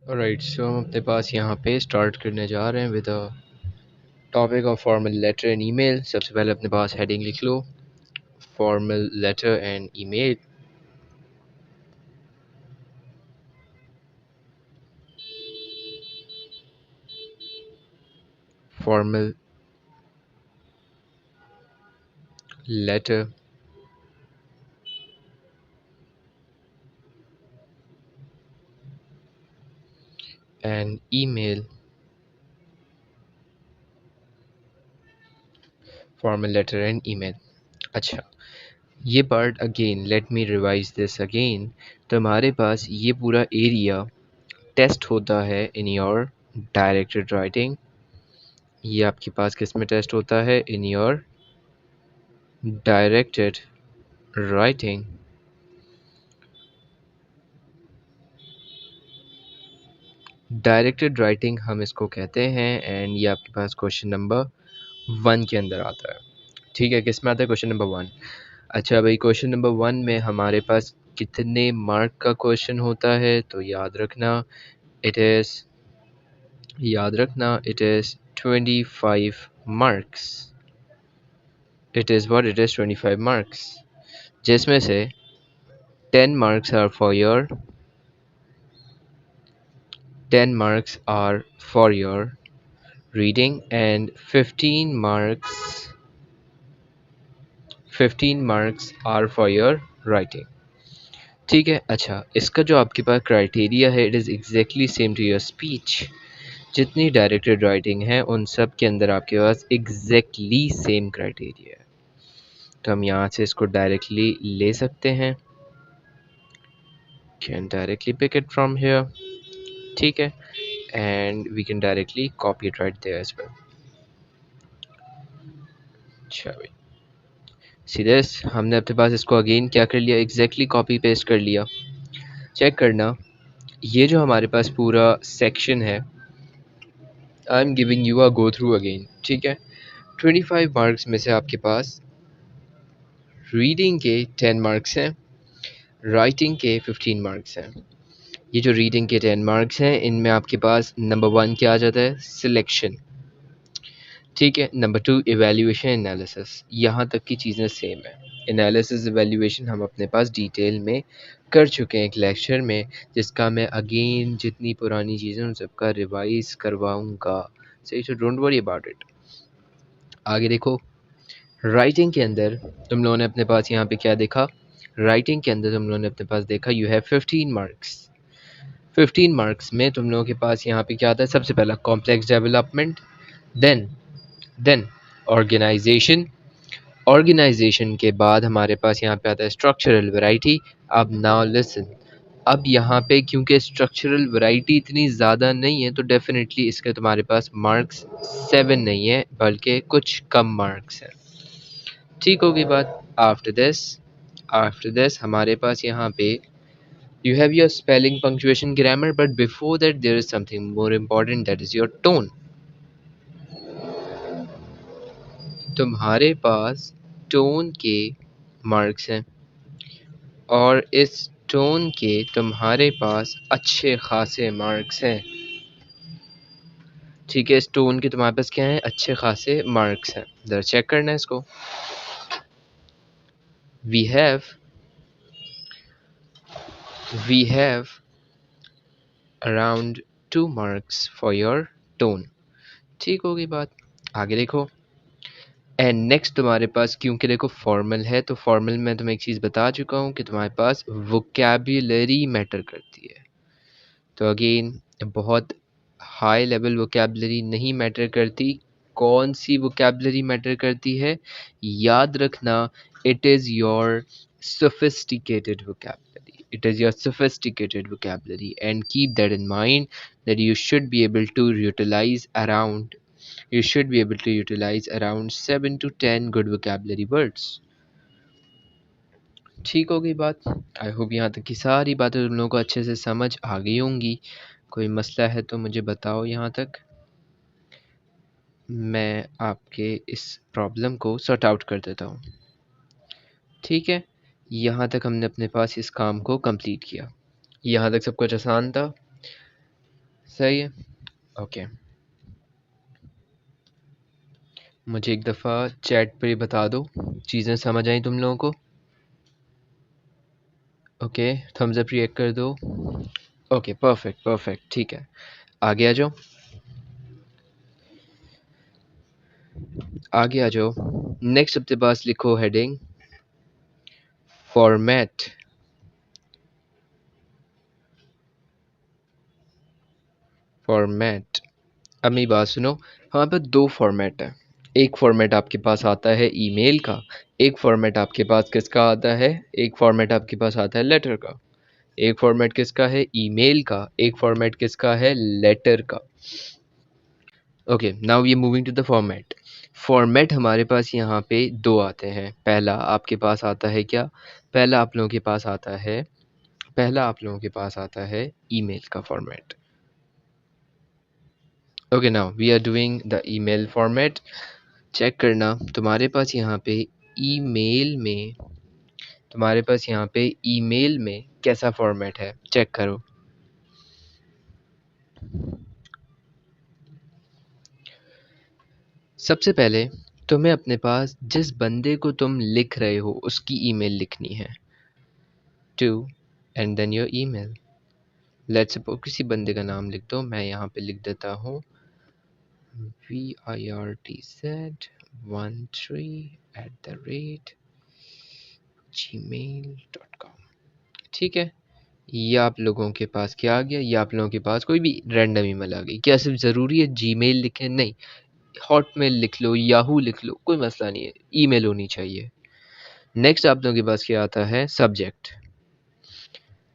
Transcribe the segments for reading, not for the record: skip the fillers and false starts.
Right, सो हम अपने पास यहाँ पे स्टार्ट करने जा रहे हैं with a topic of formal letter and email. सबसे पहले अपने पास हेडिंग लिख लो, formal letter and email. Formal letter and email. Formal letter and email. अच्छा, ये part again let me revise this again. तो हमारे पास ये पूरा एरिया टेस्ट होता है इन योर डायरेक्टेड राइटिंग। ये आपके पास किस में टेस्ट होता है? In your directed writing. Directed writing हम इसको कहते हैं, एंड ये आपके पास क्वेश्चन नंबर 1 के अंदर आता है। ठीक है, किस में आता है? Question number 1। अच्छा भाई, क्वेश्चन नंबर 1 में हमारे पास कितने मार्क का क्वेश्चन होता है? तो याद रखना it is 25 marks. It is what? It is 25 marks, जिसमें से 10 marks are for your 10 marks are for your reading, and 15 marks are for your writing। ठीक है। अच्छा, इसका जो आपके पास क्राइटेरिया है, it is exactly same to your speech. जितनी डायरेक्टेड राइटिंग है उन सब के अंदर आपके पास एग्जैक्टली सेम क्राइटेरिया है। तो हम यहाँ से इसको डायरेक्टली ले सकते हैं, can directly pick it from here. ठीक है, and we can directly copy it right there as well. अच्छा भाई, सीरियस हमने अपने पास इसको अगेन क्या कर लिया? एग्जैक्टली कॉपी पेस्ट कर लिया। चेक करना, ये जो हमारे पास पूरा सेक्शन है, I am giving you a go through again. ठीक है, 25 मार्क्स में से आपके पास रीडिंग के 10 मार्क्स हैं, राइटिंग के 15 मार्क्स हैं। ये जो रीडिंग के 10 मार्क्स हैं, इनमें आपके पास नंबर 1 क्या आ जाता है? सिलेक्शन। ठीक है, नंबर 2 इवैल्यूएशन एनालिसिस। यहाँ तक की चीज़ें सेम है। एनालिसिस इवैल्यूएशन हम अपने पास डिटेल में कर चुके हैं एक लेक्चर में, जिसका मैं अगेन जितनी पुरानी चीज़ें उन सबका रिवाइज करवाऊँगा। सही, so don't worry about it. आगे देखो, राइटिंग के अंदर तुम लोगों ने अपने पास यहाँ पे क्या देखा? राइटिंग के अंदर तुम लोगों ने अपने पास देखा यू हैव 15 मार्क्स। 15 मार्क्स में तुम लोगों के पास यहाँ पे क्या आता है? सबसे पहला complex development, then then organization. Organization के बाद हमारे पास यहाँ पे आता है स्ट्रक्चरल वैरायटी। अब नाउ लिसन, अब यहाँ पे क्योंकि स्ट्रक्चरल वैरायटी इतनी ज़्यादा नहीं है, तो डेफिनेटली इसके तुम्हारे पास मार्क्स 7 नहीं है, बल्कि कुछ कम मार्क्स हैं। ठीक होगी बात। आफ्टर दिस हमारे पास यहाँ पे you have your spelling, punctuation, grammar, but before that there is something more important, that is your tone. तुम्हारे पास टोन के मार्क्स हैं, और इस टोन के तुम्हारे पास अच्छे खासे मार्क्स हैं। ठीक है, इस टोन के तुम्हारे पास क्या है? अच्छे खासे मार्क्स हैं। जरा चेक करना है इसको। We have we have around 2 marks for your tone. ठीक होगी बात। आगे देखो, एंड नेक्स्ट तुम्हारे पास क्योंकि देखो फॉर्मल है, तो फॉर्मल में तुम्हें एक चीज़ बता चुका हूँ कि तुम्हारे पास वोकैब्युलरी मैटर करती है। तो अगेन बहुत हाई लेवल वोकैब्युलरी नहीं मैटर करती। कौन सी वोकैब्युलरी मैटर करती है? याद रखना, it is your sophisticated vocabulary. It is your sophisticated vocabulary, and keep that in mind that you should be able to utilize around 7 to 10 good vocabulary words। ठीक हो गई बात। आई होप यहाँ तक की सारी बातें तुम लोगों को अच्छे से समझ आ गई होंगी। कोई मसला है तो मुझे बताओ, यहाँ तक मैं आपके इस प्रॉब्लम को सॉर्ट आउट कर देता हूँ। ठीक है, यहाँ तक हमने अपने पास इस काम को कंप्लीट किया। यहाँ तक सब कुछ आसान था। सही है। ओके, मुझे एक दफ़ा चैट पे बता दो, चीज़ें समझ आई तुम लोगों को? ओके, थम्स अप रिएक्ट कर दो। ओके, परफेक्ट परफेक्ट, ठीक है। आगे आ जाओ, आगे आ जाओ। नेक्स्ट अपने पास लिखो हेडिंग फॉर्मेट। फॉर्मेट, अब मेरी बात सुनो, हमारे पास दो फॉर्मेट है। एक फॉर्मेट आपके पास आता है ईमेल का, एक फॉर्मेट आपके पास किसका आता है, एक फॉर्मेट आपके पास आता है लेटर का। एक फॉर्मेट किसका है, ईमेल का, एक फॉर्मेट किसका है, लेटर का। Okay, now we are moving to the format. Format हमारे पास यहाँ पे दो आते हैं। पहला आपके पास आता है क्या, पहला आप लोगों के पास आता है, पहला आप लोगों के पास आता है ईमेल का format. Okay, now we are doing the email format. Check करना तुम्हारे पास यहाँ पे ईमेल में, तुम्हारे पास यहाँ पे ईमेल में कैसा फॉर्मेट है, चेक करो। सबसे पहले तुम्हें अपने पास जिस बंदे को तुम लिख रहे हो उसकी ईमेल लिखनी है, to and then your email. Let's suppose किसी बंदे का नाम लिख दो, मैं यहाँ पे लिख देता हूँ virtz13@gmail.com। ठीक है, ये आप लोगों के पास क्या आ गया, ये आप लोगों के पास कोई भी रैंडम ईमेल आ गई। क्या सिर्फ ज़रूरी है जीमेल लिखें? नहीं, हॉटमेल लिख लो, याहू लिख लो, कोई मसला नहीं है, ईमेल होनी चाहिए। नेक्स्ट आप लोगों के पास क्या आता है, सब्जेक्ट।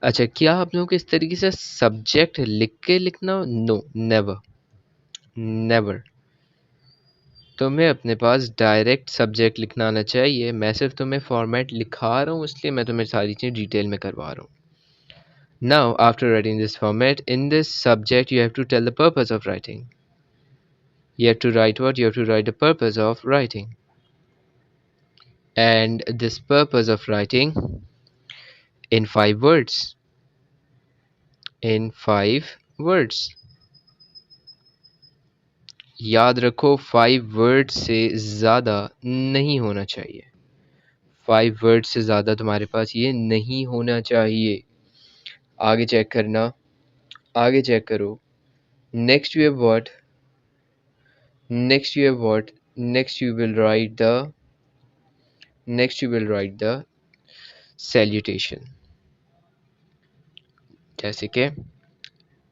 अच्छा, क्या आप लोगों को इस तरीके से सब्जेक्ट लिख के लिखना? No, never never. तुम्हें अपने पास डायरेक्ट सब्जेक्ट लिखना आना चाहिए। मैं सिर्फ तुम्हें फॉर्मेट लिखा रहा हूँ, इसलिए मैं तुम्हें सारी चीज़ें डिटेल में करवा रहा हूँ। Now, after writing this format, in this subject you have to tell the purpose of writing. You have to write what? You have to write the purpose of writing. And this purpose of writing in 5 words. In 5 words. याद रखो 5 words से ज़्यादा नहीं होना चाहिए। 5 words से ज़्यादा तुम्हारे पास ये नहीं होना चाहिए। आगे चेक करना, आगे चेक करो। Next you have what? Next you have what? Next you will write the, next you will write the salutation. जैसे कि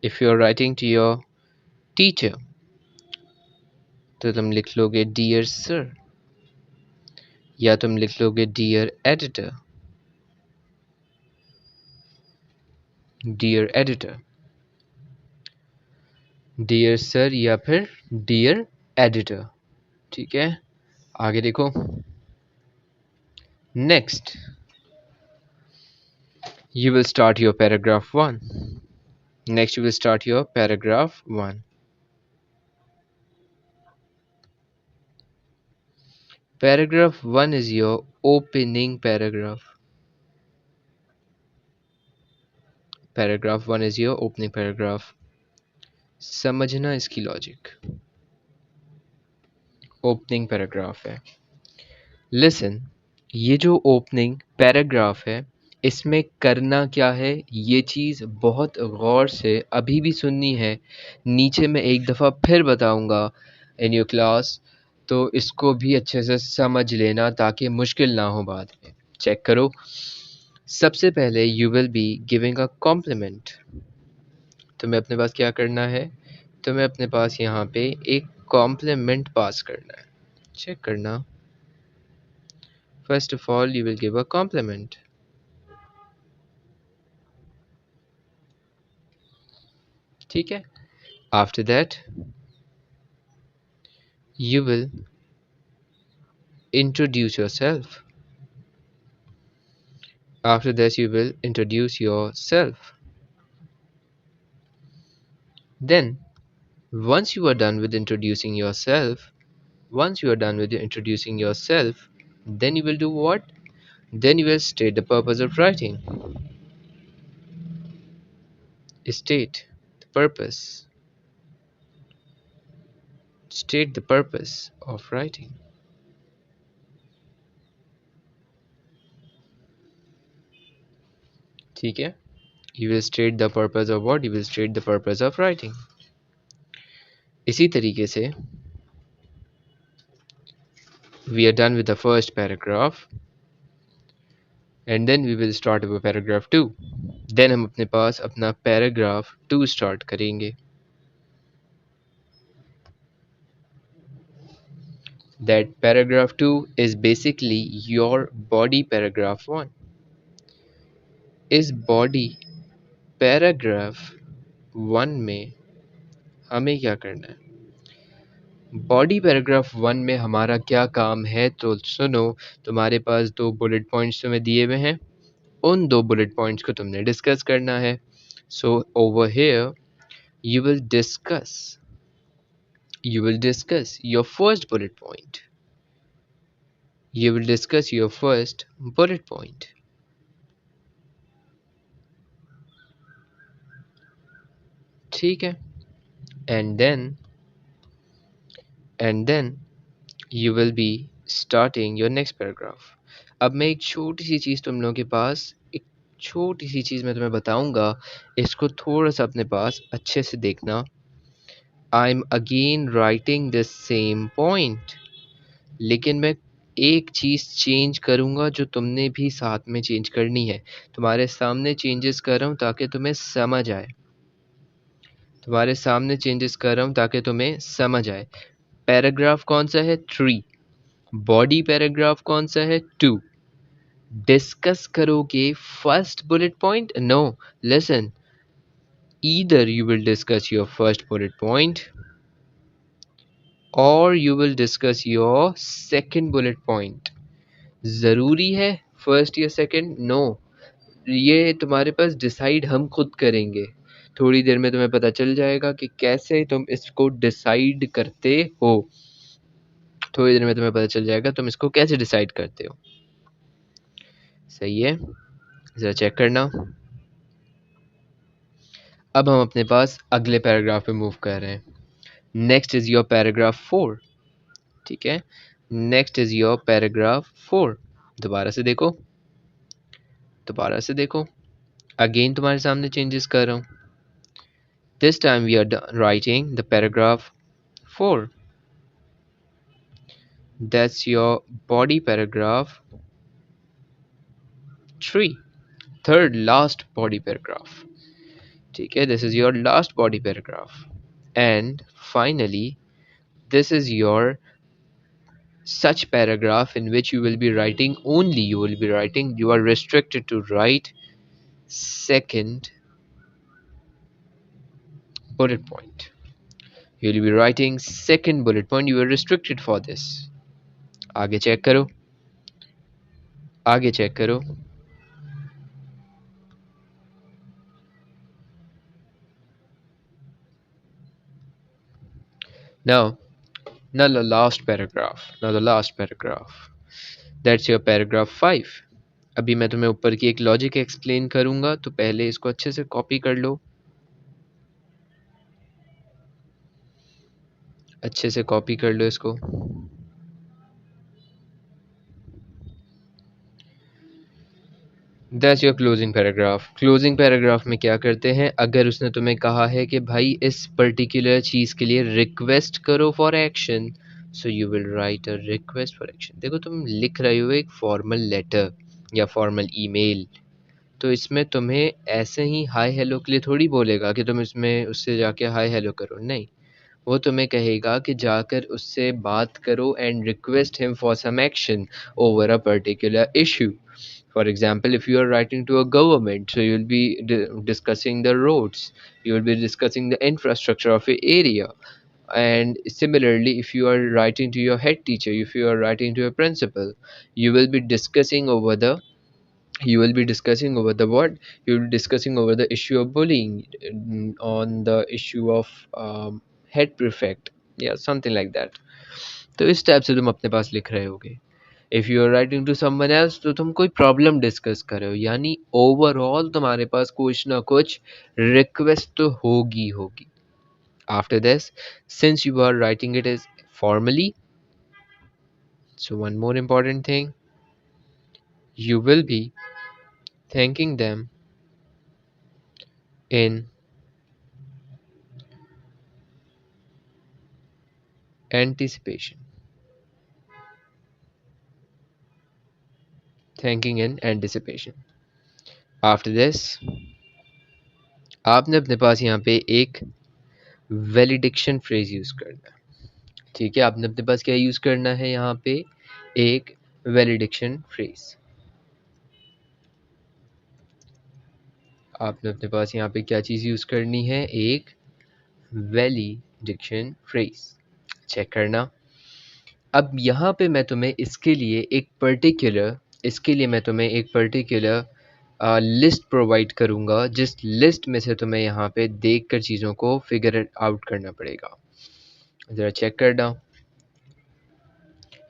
if you are writing to your teacher तो तुम लिख लोगे dear sir, या तुम लिख लोगे dear editor, dear editor, dear sir या फिर dear editor। ठीक है, आगे देखो। Next you will start your paragraph 1। Next you will start your paragraph 1। Paragraph 1 is your opening paragraph। Paragraph 1 is your opening paragraph। समझना इसकी लॉजिक। ओपनिंग पैराग्राफ है। Listen, ये जो ओपनिंग पैराग्राफ है इसमें करना क्या है, ये चीज़ बहुत गौर से अभी भी सुननी है। नीचे मैं एक दफ़ा फिर बताऊंगा इन योर क्लास, तो इसको भी अच्छे से समझ लेना ताकि मुश्किल ना हो बाद में। चेक करो, सबसे पहले you will be giving a compliment. तुम्हें अपने पास क्या करना है, तुम्हें अपने पास यहाँ पे एक कॉम्प्लीमेंट पास करना है। चेक करना, first of all you will give a compliment। ठीक है, after that you will introduce yourself। After this you will introduce yourself। Then once you are done with introducing yourself, once you are done with introducing yourself, then you will do what? Then you will state the purpose of writing। State the purpose। State the purpose of writing. ठीक है? You will state the purpose of what? You will state the purpose of writing. इसी तरीके से we are done with the first paragraph and then we will start with paragraph 2. Then हम अपने पास अपना paragraph 2 start करेंगे. That paragraph 2 is basically your body paragraph 1. इस body paragraph 1 में हमें क्या करना है? बॉडी पैराग्राफ 1 में हमारा क्या काम है तो सुनो. तुम्हारे पास 2 बुलेट पॉइंट्स तुम्हें दिए हुए हैं. उन 2 बुलेट पॉइंट्स को तुमने डिस्कस करना है. So over here you will discuss your first bullet point. You will discuss your first bullet point. ठीक है? And then you will be starting your next paragraph. अब मैं एक छोटी सी चीज़ तुम लोगों के पास एक छोटी सी चीज़ मैं तुम्हें बताऊंगा. इसको थोड़ा सा अपने पास अच्छे से देखना. I'm again writing the same point. लेकिन मैं एक चीज़ चेंज करूँगा जो तुमने भी साथ में चेंज करनी है. तुम्हारे सामने चेंजेस कर रहा हूँ ताकि तुम्हें समझ आए. तुम्हारे सामने चेंजेस कर रहा हूँ ताकि तुम्हें समझ आए. पैराग्राफ कौन सा है? 3. बॉडी पैराग्राफ कौन सा है? 2. डिस्कस करोगे first bullet point? No, listen. Either you will discuss your first bullet point or you will discuss your second bullet point. ज़रूरी है फर्स्ट या सेकंड? नो, ये तुम्हारे पास डिसाइड हम खुद करेंगे. थोड़ी देर में तुम्हें पता चल जाएगा कि कैसे तुम इसको डिसाइड करते हो. थोड़ी देर में तुम्हें पता चल जाएगा तुम इसको कैसे डिसाइड करते हो. सही है? ज़रा चेक करना. अब हम अपने पास अगले पैराग्राफ पे मूव कर रहे हैं. Next is your paragraph 4. ठीक है? Next is your paragraph 4. दोबारा से देखो. दोबारा से देखो. अगेन तुम्हारे सामने चेंजेस कर रहा हूँ. This time we are writing the paragraph 4. That's your body paragraph 3. Third last body paragraph. ठीक है? This is your last body paragraph. And finally, this is your such paragraph in which you will be writing only, you are restricted to write second bullet point. You will be writing second bullet point. You are restricted for this. आगे check करो. आगे check करो. Now the last paragraph. That's your paragraph 5. अभी मैं तुम्हें ऊपर की एक लॉजिक एक्सप्लेन करूंगा तो पहले इसको अच्छे से कॉपी कर लो. अच्छे से कॉपी कर लो इसको. That's your closing paragraph. Closing paragraph में क्या करते हैं? अगर उसने तुम्हें कहा है कि भाई इस पर्टिकुलर चीज़ के लिए रिक्वेस्ट करो for action, so you will write a request for action. देखो तुम लिख रहे हो एक फॉर्मल लेटर या फॉर्मल ईमेल, तो इसमें तुम्हें ऐसे ही हाय हेलो के लिए थोड़ी बोलेगा कि तुम इसमें उससे जाके हाय हेलो करो. नहीं, वो तुम्हें कहेगा कि जाकर उससे बात करो and request him for some action over a particular issue. For example, if you are writing to a government, so you will be discussing the roads, you will be discussing the infrastructure of your area. And similarly, if you are writing to your head teacher, if you are writing to a principal, you will be discussing over the what? You will be discussing over the issue of bullying, on the issue of head prefect, yeah, something like that. तो इस type से तुम अपने पास लिख रहे होगे. If you are writing to someone else तो तुम कोई प्रॉब्लम डिस्कस कर रहे हो, यानी ओवरऑल तुम्हारे पास कुछ ना कुछ रिक्वेस्ट तो होगी. After this, since you are writing it as formally, so one more important thing, you will be thanking them in anticipation. Thanking in anticipation. After this, आपने अपने पास यहाँ पे एक वैलिडिक्शन फ्रेज यूज करना है. ठीक है, आपने अपने पास क्या यूज करना है यहाँ पे, एक वैलिडिक्शन फ्रेज. आपने अपने पास यहाँ पे क्या चीज यूज करनी है, एक वैलिडिक्शन फ्रेज. चेक करना. अब यहाँ पे मैं तुम्हें इसके लिए एक पर्टिकुलर लिस्ट प्रोवाइड करूँगा, जिस लिस्ट में से तुम्हें यहाँ पे देखकर चीज़ों को फिगर आउट करना पड़ेगा. ज़रा चेक करना.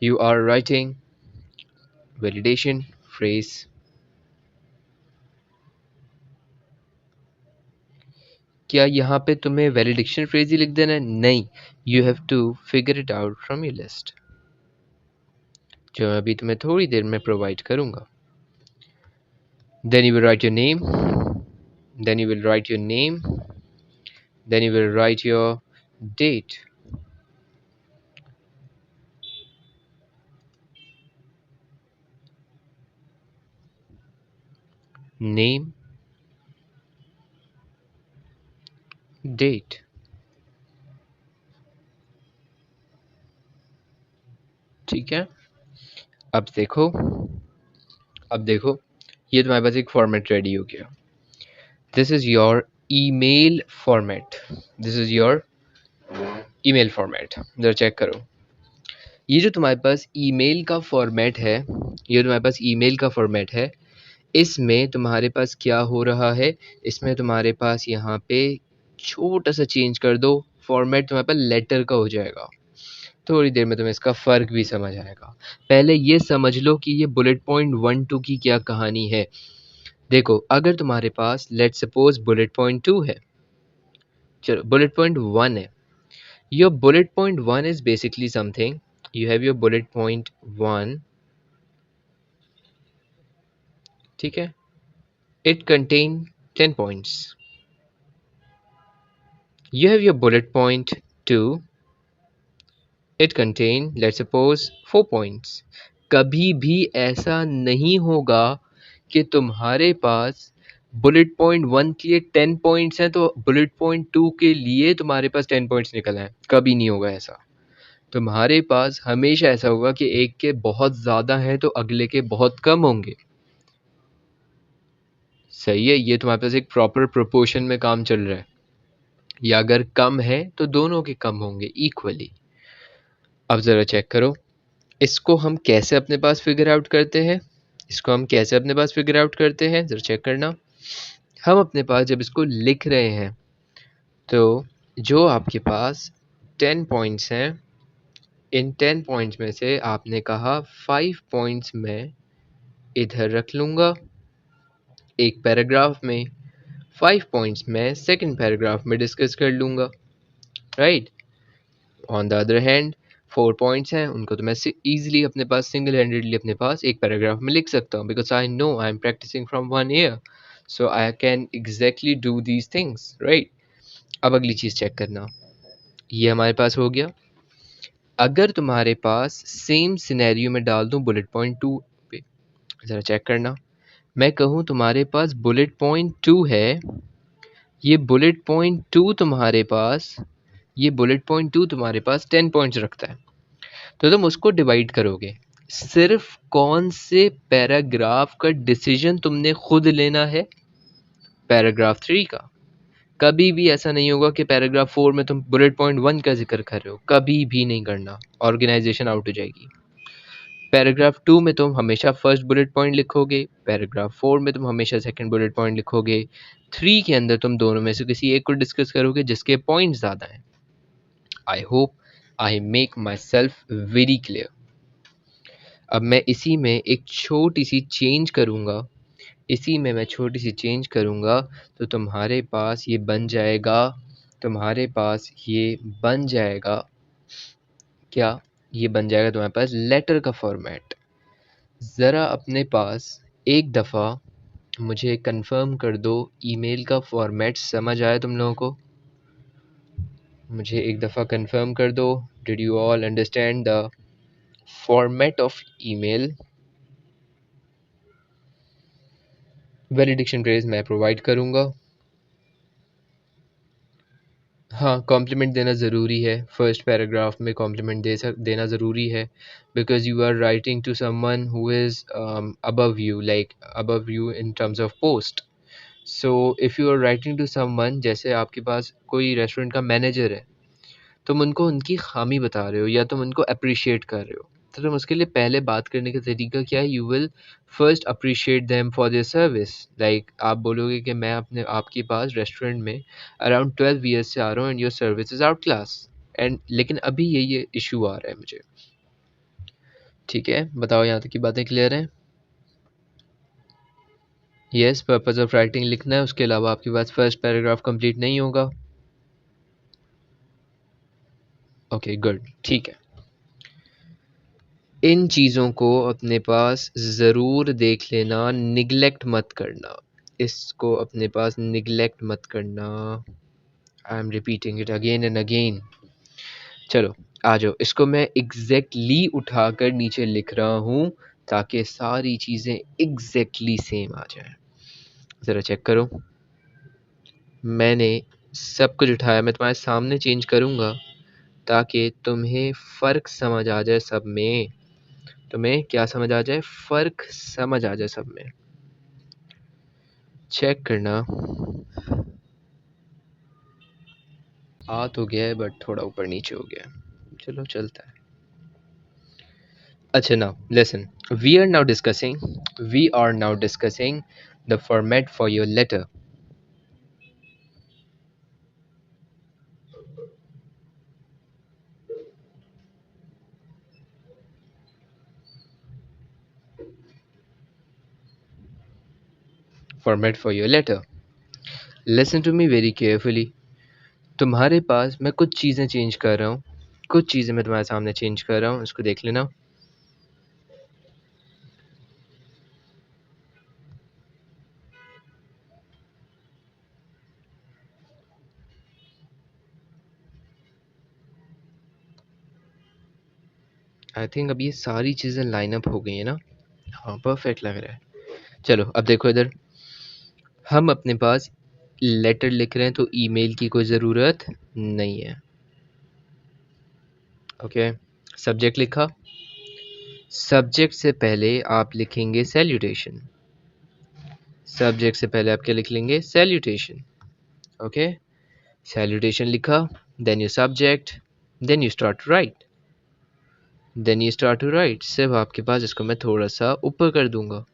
You are writing validation phrase. क्या यहाँ पे तुम्हें वैलिडेशन फ्रेज ही लिख देना है? नहीं, you have to figure it out from your list, जो मैं अभी तुम्हें थोड़ी देर में प्रोवाइड करूँगा. Then you will write your name, then you will write your name, then you will write your date. Name, date. ठीक है. अब देखो, ये तुम्हारे पास एक फॉर्मेट रेडी हो गया. This is your email format. जरा चेक करो. ये जो तुम्हारे पास ईमेल का फॉर्मेट है, इसमें तुम्हारे पास क्या हो रहा है, इसमें तुम्हारे पास यहाँ पे छोटा सा चेंज कर दो, फॉर्मेट तुम्हारे पास लेटर का हो जाएगा. थोड़ी देर में तुम्हें इसका फ़र्क भी समझ आएगा. पहले ये समझ लो कि ये बुलेट पॉइंट 1-2 की क्या कहानी है. देखो, अगर तुम्हारे पास लेट्स सपोज बुलेट पॉइंट 2 है, चलो बुलेट पॉइंट 1 है. Your bullet point 1 is basically something, you have your bullet point 1, ठीक है, it contain 10 points. You have your bullet point 2, it contain let's suppose 4 points. कभी भी ऐसा नहीं होगा कि तुम्हारे पास बुलेट पॉइंट 1 के लिए 10 पॉइंट्स हैं तो बुलेट पॉइंट 2 के लिए तुम्हारे पास 10 पॉइंट्स निकल आए. कभी नहीं होगा ऐसा. तुम्हारे पास हमेशा ऐसा होगा कि एक के बहुत ज़्यादा हैं तो अगले के बहुत कम होंगे. सही है, ये तुम्हारे पास एक प्रॉपर प्रोपोर्शन में काम चल रहा है. या अगर कम है तो दोनों के कम होंगे इक्वली. अब ज़रा चेक करो, इसको हम कैसे अपने पास फिगर आउट करते हैं. ज़रा चेक करना. हम अपने पास जब इसको लिख रहे हैं तो जो आपके पास 10 पॉइंट्स हैं, इन 10 पॉइंट्स में से आपने कहा 5 पॉइंट्स मैं इधर रख लूँगा एक पैराग्राफ में, 5 पॉइंट्स मैं सेकंड पैराग्राफ में डिस्कस कर लूँगा, right. On the other hand 4 points हैं, उनको तो मैं ईजिली अपने पास सिंगल हैंडेडली अपने पास एक पैराग्राफ में लिख सकता हूँ, because I know I am practising from 1 year, so I can exactly do these things, right. अब अगली चीज़ चेक करना. ये हमारे पास हो गया. अगर तुम्हारे पास सेम सिनेरियो में डाल दूँ बुलेट पॉइंट 2 पे, ज़रा चेक करना. मैं कहूँ तुम्हारे पास बुलेट पॉइंट 2 है, ये बुलेट पॉइंट 2 तुम्हारे पास 10 पॉइंट्स रखता है, तो तुम उसको डिवाइड करोगे. सिर्फ कौन से पैराग्राफ का डिसीजन तुमने खुद लेना है, पैराग्राफ 3 का. कभी भी ऐसा नहीं होगा कि पैराग्राफ 4 में तुम बुलेट पॉइंट 1 का जिक्र कर रहे हो, कभी भी नहीं करना, ऑर्गेनाइजेशन आउट हो जाएगी. पैराग्राफ 2 में तुम हमेशा फर्स्ट बुलेट पॉइंट लिखोगे, पैराग्राफ 4 में तुम हमेशा सेकंड बुलेट पॉइंट लिखोगे, 3 के अंदर तुम दोनों में से किसी एक को डिस्कस करोगे जिसके पॉइंट ज़्यादा हैं. I hope I make my self very clear. अब मैं इसी में एक छोटी सी चेंज करूँगा, तो तुम्हारे पास ये बन जाएगा तुम्हारे पास ये बन जाएगा क्या? ये बन जाएगा तुम्हारे पास लेटर का फॉर्मेट। ज़रा अपने पास एक दफ़ा मुझे कंफर्म कर दो, ईमेल का फॉर्मेट समझ आया तुम लोगों को? मुझे एक दफ़ा कंफर्म कर दो, did you all understand the format of email? Validation phrase मैं प्रोवाइड करूँगा। हाँ, कॉम्प्लीमेंट देना ज़रूरी है। फर्स्ट पैराग्राफ में कॉम्प्लीमेंट देना ज़रूरी है, because you are writing to someone who is above you, like above you in terms of post. So if you are writing to someone, जैसे आपके पास कोई रेस्टोरेंट का मैनेजर है, तुम उनको उनकी खामी बता रहे हो या तुम उनको अप्रिशिएट कर रहे हो, तो तुम उसके लिए पहले बात करने का तरीका क्या है? You will first appreciate them for their service. Like आप बोलोगे कि मैं अपने आपके पास रेस्टोरेंट में अराउंड 12 ईयर्स से आ रहा हूँ and your service is out class, and लेकिन अभी ये इशू आ रहा है मुझे। ठीक है, बताओ यहाँ तक की बातें क्लियर हैं? यस, पर्पस ऑफ राइटिंग लिखना है, उसके अलावा आपके पास फर्स्ट पैराग्राफ कंप्लीट नहीं होगा। ओके गुड, ठीक है। इन चीज़ों को अपने पास ज़रूर देख लेना, निगलेक्ट मत करना। इसको अपने पास निगलेक्ट मत करना। I am repeating it again and again. चलो आ जाओ, इसको मैं एग्जैक्टली उठाकर नीचे लिख रहा हूँ ताकि सारी चीज़ें एग्जैक्टली सेम आ जाए। ज़रा चेक करो, मैंने सब कुछ उठाया, मैं तुम्हारे सामने चेंज करूँगा ताकि तुम्हें फ़र्क समझ आ जाए सब में। तुम्हें क्या समझ आ जाए? फ़र्क समझ आ जाए सब में। चेक करना। आ तो गया है बट थोड़ा ऊपर नीचे हो गया है, चलो चलता है। अच्छा now listen, we are now discussing the format for your letter. Format for your letter. Listen to me very carefully. तुम्हारे पास मैं कुछ चीज़ें चेंज कर रहा हूँ, कुछ चीज़ें मैं तुम्हारे सामने चेंज कर रहा हूँ, इसको देख लेना। आई थिंक अब ये सारी चीज़ें लाइन अप हो गई है ना? हाँ, परफेक्ट लग रहा है। चलो अब देखो इधर, हम अपने पास लेटर लिख रहे हैं तो ईमेल की कोई ज़रूरत नहीं है। ओके, सब्जेक्ट लिखा, सब्जेक्ट से पहले आप लिखेंगे सैल्यूटेशन। सब्जेक्ट से पहले आप क्या लिख लेंगे? सैल्यूटेशन। ओके, सैल्यूटेशन लिखा, then your subject, then you start to write, then you start to write. सिर्फ आपके पास इसको मैं थोड़ा सा ऊपर कर दूंगा।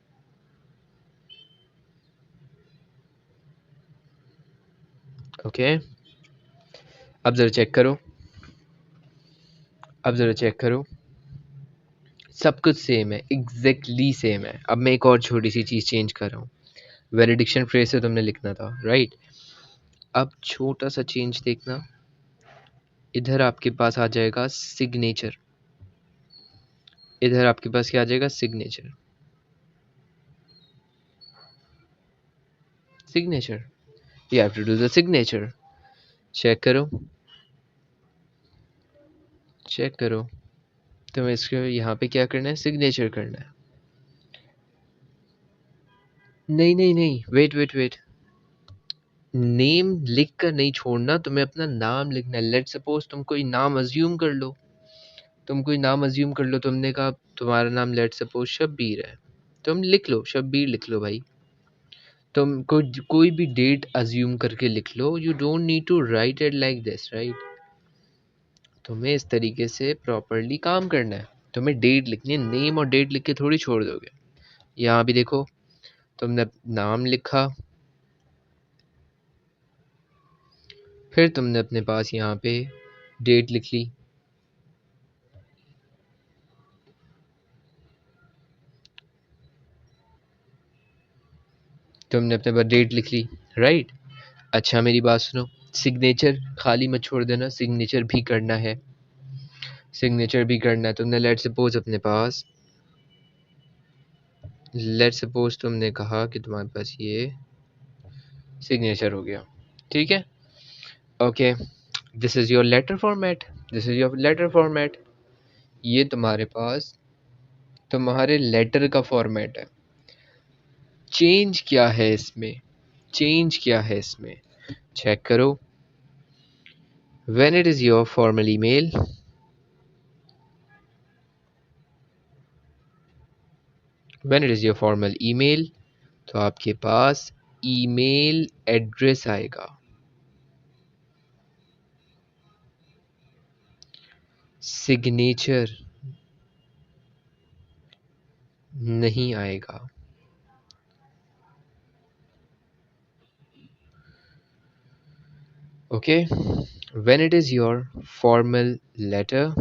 ओके, अब ज़रा चेक करो, अब ज़रा चेक करो, सब कुछ सेम है, एग्जैक्टली सेम है। अब मैं एक और छोटी सी चीज़ चेंज कर रहा हूँ। वैलिडिक्शन फ्रेज से तुमने लिखना था, राइट? अब छोटा सा चेंज देखना, इधर आपके पास आ जाएगा सिग्नेचर, इधर आपके पास क्या आ जाएगा? Signature. Signature, you have to do the signature. Check करो, चेक करो, तुम्हें इसके यहाँ पे क्या करना है? सिग्नेचर करना है। नहीं नहीं नहीं, वेट वेट वेट, नेम लिख कर नहीं छोड़ना, तुम्हें अपना नाम लिखना है। लेट सपोज तुम कोई नाम अज्यूम कर लो, तुम कोई नाम अज्यूम कर लो, तुमने कहा तुम्हारा नाम लेट सपोज शब्बीर है, तुम लिख लो शब्बीर लिख लो भाई। तुम कोई भी डेट अज्यूम करके लिख लो, you don't need to write it like this, right? तुम्हें इस तरीके से प्रॉपरली काम करना है, तुम्हें डेट लिखनी है, नेम और डेट लिख के थोड़ी छोड़ दोगे। यहाँ भी देखो, तुमने नाम लिखा, फिर तुमने अपने पास यहाँ पे डेट लिख ली, तुमने अपने पास डेट लिख ली, राइट? अच्छा मेरी बात सुनो, सिग्नेचर खाली मत छोड़ देना, सिग्नेचर भी करना है, सिग्नेचर भी करना है। तुमने लेट सपोज तुमने कहा कि तुम्हारे पास ये सिग्नेचर हो गया, ठीक है। Okay, this is your letter format, this is your letter format. ये तुम्हारे पास तुम्हारे लेटर का फॉर्मेट है। चेंज क्या है इसमें, चेंज क्या है इसमें, चेक करो। When it is your formal email, when it is your formal email, तो आपके पास ईमेल एड्रेस आएगा, सिग्नेचर नहीं आएगा। Okay, when it is your formal letter,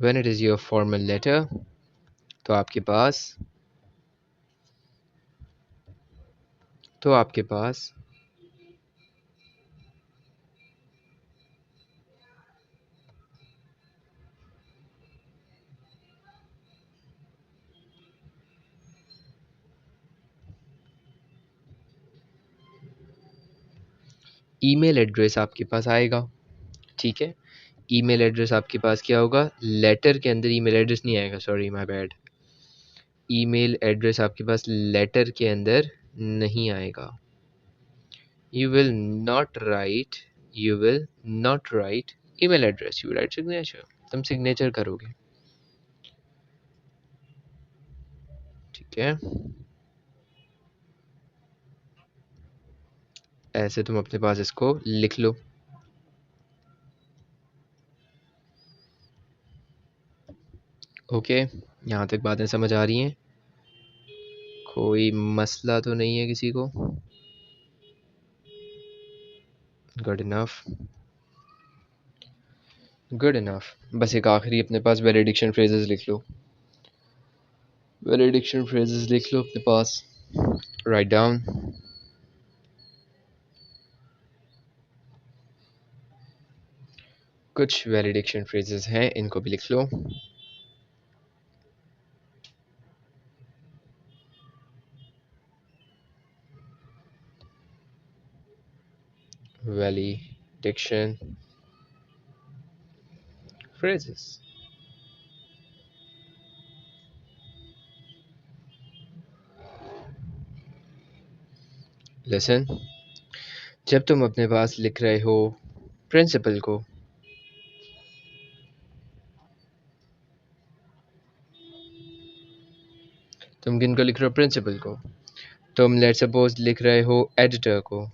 when it is your formal letter, तो आपके पास तो आपके पास ईमेल एड्रेस आपके पास आएगा, ठीक है। ईमेल एड्रेस आपके पास क्या होगा, लेटर के अंदर ईमेल एड्रेस नहीं आएगा, sorry my bad. Email address आपके पास लेटर के अंदर नहीं आएगा। You will not right, you will not right email address, you right signature. तुम सिग्नेचर करोगे, ठीक है। ऐसे तुम अपने पास इसको लिख लो। ओके, यहाँ तक बातें समझ आ रही हैं, कोई मसला तो नहीं है किसी को? Good enough, good enough. बस एक आखिरी अपने पास वेलिडिक्शन फ्रेजेस लिख लो, वेलिडिक्शन फ्रेजेस लिख लो अपने पास, राइट डाउन। कुछ वेलिडिक्शन फ्रेजेस हैं, इनको भी लिख लो। Valediction phrases. Listen, जब तुम अपने पास लिख रहे हो प्रिंसिपल को, तुम किन को लिख रहे हो, प्रिंसिपल को। तुम लेट सपोज लिख रहे हो एडिटर को,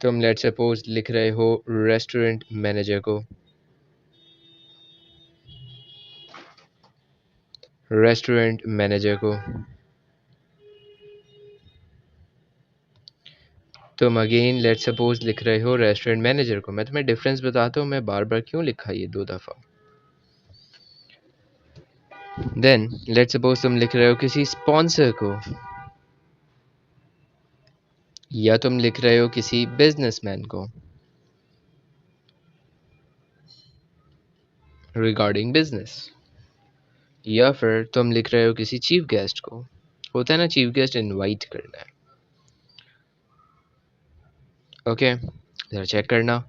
तुम लेट सपोज लिख रहे हो रेस्टोरेंट मैनेजर को, रेस्टोरेंट मैनेजर को। तुम अगेन लेट सपोज लिख रहे हो रेस्टोरेंट मैनेजर को। मैं तुम्हें डिफरेंस बताता हूँ, मैं बार बार क्यों लिखा ये 2 दफ़ा। देन लेट सपोज तुम लिख रहे हो किसी स्पॉन्सर को, या तुम लिख रहे हो किसी बिजनेसमैन को रिगार्डिंग बिजनेस, या फिर तुम लिख रहे हो किसी चीफ गेस्ट को। होता है ना, चीफ गेस्ट इनवाइट करना है। ओके, जरा चेक करना।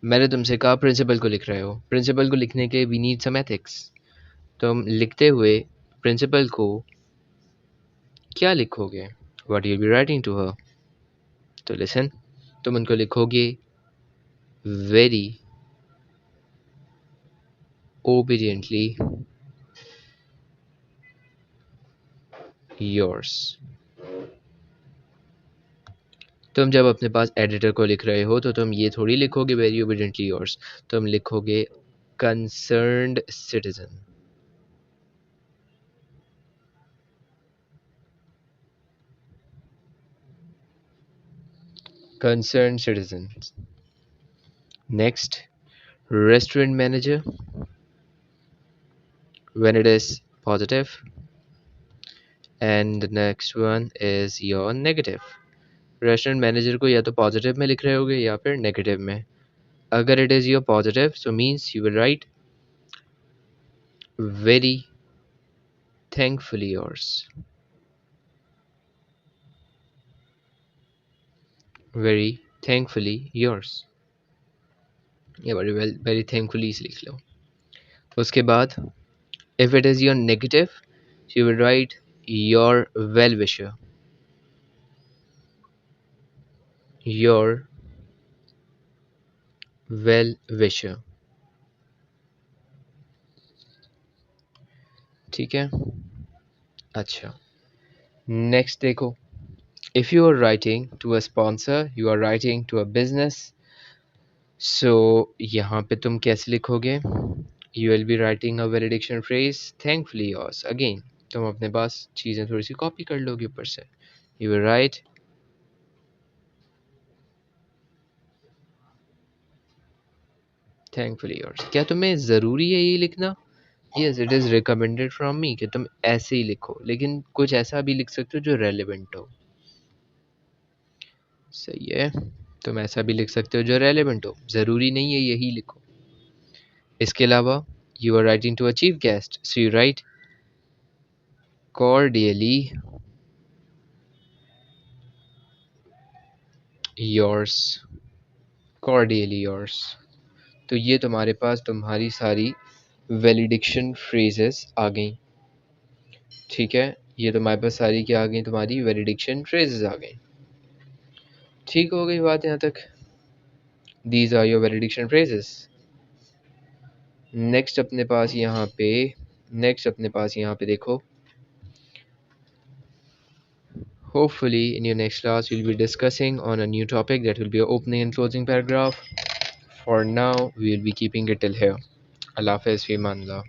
मैंने तुमसे कहा प्रिंसिपल को लिख रहे हो, प्रिंसिपल को लिखने के वी नीड सम एथिक्स। तुम लिखते हुए प्रिंसिपल को क्या लिखोगे, what you be writing to her. तो लिसन, तुम उनको लिखोगे वेरी ओबीडियंटली योर्स। तुम जब अपने पास एडिटर को लिख रहे हो तो तुम ये थोड़ी लिखोगे वेरी ओबीडियंटली योर्स, तुम लिखोगे concerned citizen, concerned citizens. Next, restaurant manager, when it is positive, and the next one is your negative. Restaurant manager को या तो पॉजिटिव में लिख रहे होगे या फिर नेगेटिव में। अगर it is your positive so means you will write very thankfully yours, very thankfully yours, या वेरी थैंकफुली से लिख लो। उसके बाद if it is your negative you will write your well wisher, your well wisher. ठीक है, अच्छा next देखो, if you are writing to a sponsor, you are writing to a business, so यहाँ पे तुम कैसे लिखोगे? You will be writing a valediction phrase thankfully yours। again तुम अपने पास चीज़ें थोड़ी सी कॉपी कर लोगे ऊपर से। You will write thankfully yours। क्या तुम्हें ज़रूरी है ये लिखना? Yes, it is recommended from me कि तुम ऐसे ही लिखो, लेकिन कुछ ऐसा भी लिख सकते हो जो रेलिवेंट हो। सही है, तुम ऐसा भी लिख सकते हो जो रेलिवेंट हो, ज़रूरी नहीं है यही लिखो। इसके अलावा you are writing to a chief guest, so you write cordially yours, cordially yours। तो ये तुम्हारे पास तुम्हारी सारी वैलिडिक्शन फ्रेजेस आ गई। ठीक है, ये तुम्हारे पास सारी क्या आ गई? तुम्हारी वैलिडिक्शन फ्रेजेस आ गई। ठीक हो गई बात यहाँ तक? These are your valediction phrases. Next अपने पास यहाँ पे देखो, hopefully in your next class we'll be discussing on a new topic that will be your opening and closing paragraph. For now we will be keeping it till here। Allah Hafiz, fi man Allah।